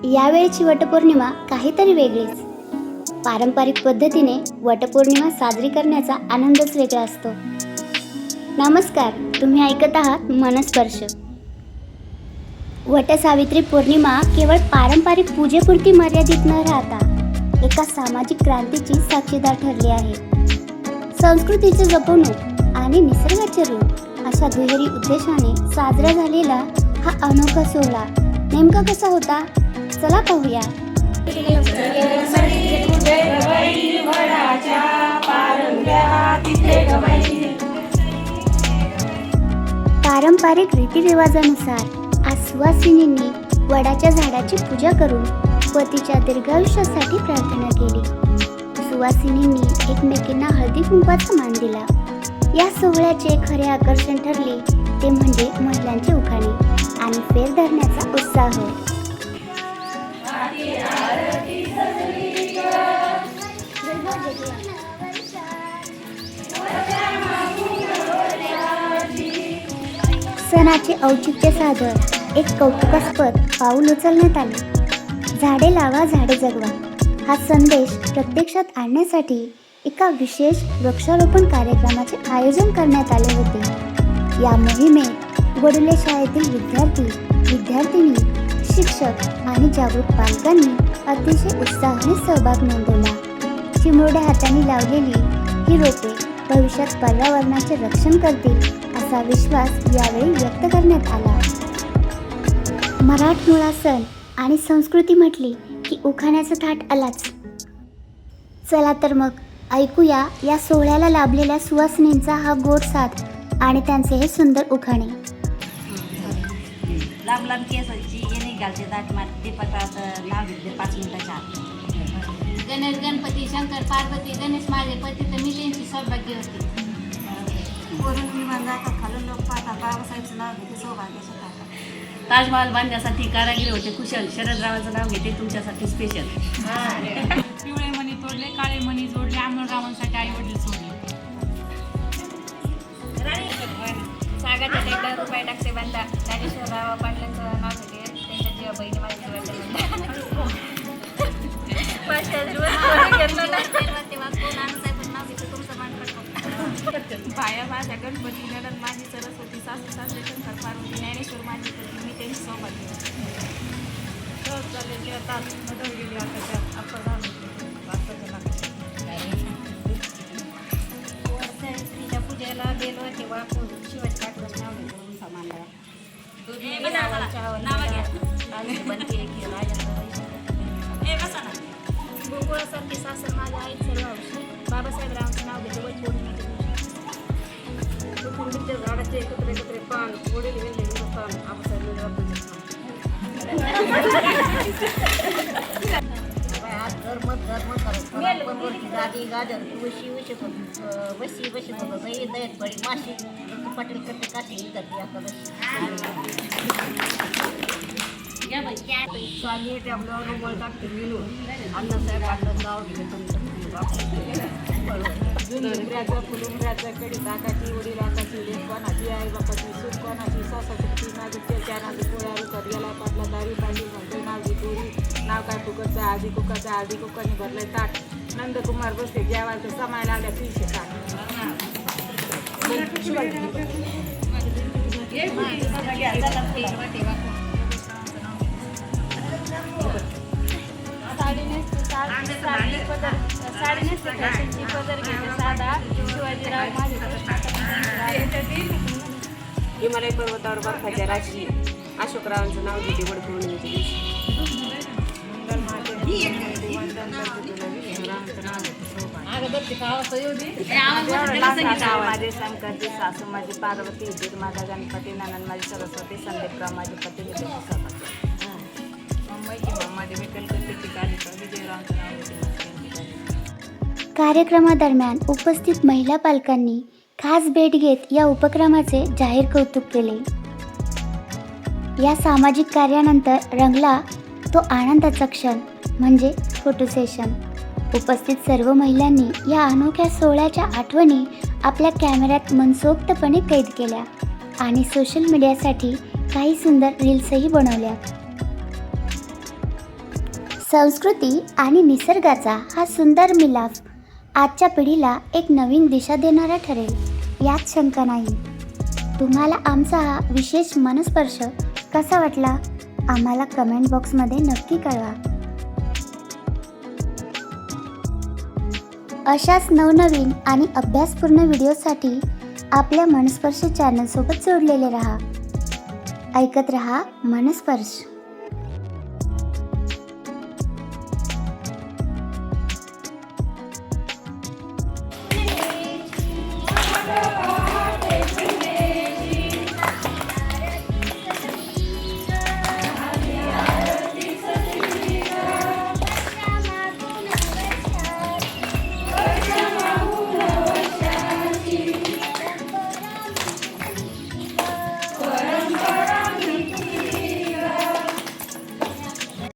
यावेळची वटपौर्णिमा काहीतरी वेगळीच. पारंपरिक पद्धतीने वटपौर्णिमा साजरी करण्याचा आनंदच वेगळा असतो. नमस्कार, तुम्ही ऐकत आहात मनस्पर्श. वटसावित्री पौर्णिमा केवळ पारंपरिक पूजेपुरती मर्यादित न राहता एका सामाजिक क्रांतीची साक्षीदार ठरली आहे. संस्कृतीची जपणूक आणि निसर्गाचे रूप अशा दुहेरी उद्देशाने साजरा झालेला हा अनोखा सोहळा नेमका कसा होता, चला पाहूया. पारंपरिक रीतिरिवाजानुसार आज सुवासिनींनी वडाच्या झाडाची पूजा करून पतीच्या दीर्घायुष्यासाठी प्रार्थना केली. सुवासिनींनी एकमेकींना हळदी कुंकवाचा मान दिला. या सोहळ्याचे खरे आकर्षण ठरले ते म्हणजे महिलांचे उखाणे आणि फेर धरण्याचा उत्साह. सणाचे औचित्य साधत एक कौतुकास्पद पाऊल उचलण्यात आले. झाडे लावा, झाडे जगवा हा संदेश प्रत्यक्षात आणण्यासाठी एका विशेष वृक्षारोपण कार्यक्रमाचे आयोजन करण्यात आले होते. या मोहिमेत वडुले शाळेतील विद्यार्थी, शिक्षक आणि जागरूक पालकांनी अतिशय उत्साहाने सहभाग नोंदवला. चिमुरड्या हातांनी लावलेली ही रोपे भविष्यात पर्यावरणाचे रक्षण करतील असा विश्वास यावेळी व्यक्त करण्यात आला. मराठमोळा सण आणि संस्कृती म्हटली की उखाण्याचा थाट आलाच. चला तर मग ऐकूया या सोहळ्याला लाभलेल्या सुवासिनींचा हा गोड साथ आणि त्यांचे हे सुंदर उखाणे. लांब लांब केसाची येणे घालते दाट मारते दीपकात नाव घेतले 5 मिनिटाच्या आत. गणेश गणपती शंकर पार्वती गणेश माझे पती तर मी त्यांची सौभाग्य होती. वरून विमान जातात खालून लोक पाहतात बाबासाहेबचं नाव घेते सौभाग्याचं टाका. ताजमहाल बांधण्यासाठी कारागीर होते कुशल शरदरावांचं नाव घेते तुमच्यासाठी स्पेशल. पिवळे मणी तोडले काळे मणी जोडले अमोलरावांसाठी आई वडील सोडले. सागाच्या टेकड्या रुपये टाकते बांधा ज्ञानेश्वरराव पाटलांचं नाव घेते त्यांच्या जीवा बहिणी माझ्या जीवाच्या बाया माझ्या गणपती नंदन माझी सरस्वती सासू सासरे शंकर पार्वती ज्ञानेश्वर माझी पती मी त्यांची सौभाग्य चाललेली आता मदत गेली आता आपण स्त्रीच्या पूजेला गेलो तेव्हा शिवाजी पाटलांचं नाव घेतो समानला गोकुळासारखी सासर माझ्या आई सर्व हौशी बाबासाहेबरावांचं नाव घेते वटपौर्णिमेच्या दिवशी. झाडाचे एकत्र पान वडील वेल्ले हिंदुस्थान आबासाहेब गादी गाजर वशी वशी दयत बडी माशी पटली करते काशी करते स्वामी टॅबलवर रुबळ टाकते मिळून अण्णासाहेब पाटलं नाव घेते फुलुंबऱ्याचं कडी ताकाची वडील आकाची लेख कोणाची आई बापाची सूट कोणाची सासाची नागीच्या चाराची पोळ्या रुकत गेला पाटला दारी पाणी म्हणते नावची पोरी नाव काय कुकरचं आधी कुकरने भरलंय ताट नंदकुमार बसते जेवायचं समायला आल्या 300 ताट. साडी नेसते फॅशनची पदर घेते साधा शिवाजीराव माझे हिमालय पर्वतावर बर्फाच्या राशी अशोकरावांचं नाव घेते वटपौर्णिमेच्या माझे शंकरजी सासू माझी पार्वती माझा गणपती नंदन माझी सरस्वती संदीपराव माझे पती कार्यक्रमादरम्यान उपस्थित महिला पालकांनी खास भेट घेत या उपक्रमाचे जाहीर कौतुक केले. या सामाजिक कार्यानंतर रंगला तो आनंदाचा क्षण म्हणजे फोटो सेशन. उपस्थित सर्व महिलांनी या अनोख्या सोहळ्याच्या आठवणी आपल्या कॅमेऱ्यात मनसोक्तपणे कैद केल्या आणि सोशल मीडियासाठी काही सुंदर रील्सही बनवल्या. संस्कृती आणि निसर्गाचा हा सुंदर मिलाफ आजच्या पिढीला एक नवीन दिशा देणारा ठरेल यात शंका नाही. तुम्हाला आमचा हा विशेष मनस्पर्श कसा वाटला आम्हाला कमेंट बॉक्समध्ये नक्की कळवा. अशाच नवनवीन आणि अभ्यासपूर्ण व्हिडिओसाठी आपल्या मनस्पर्श चॅनलसोबत जोडलेले रहा. ऐकत रहा मनस्पर्श.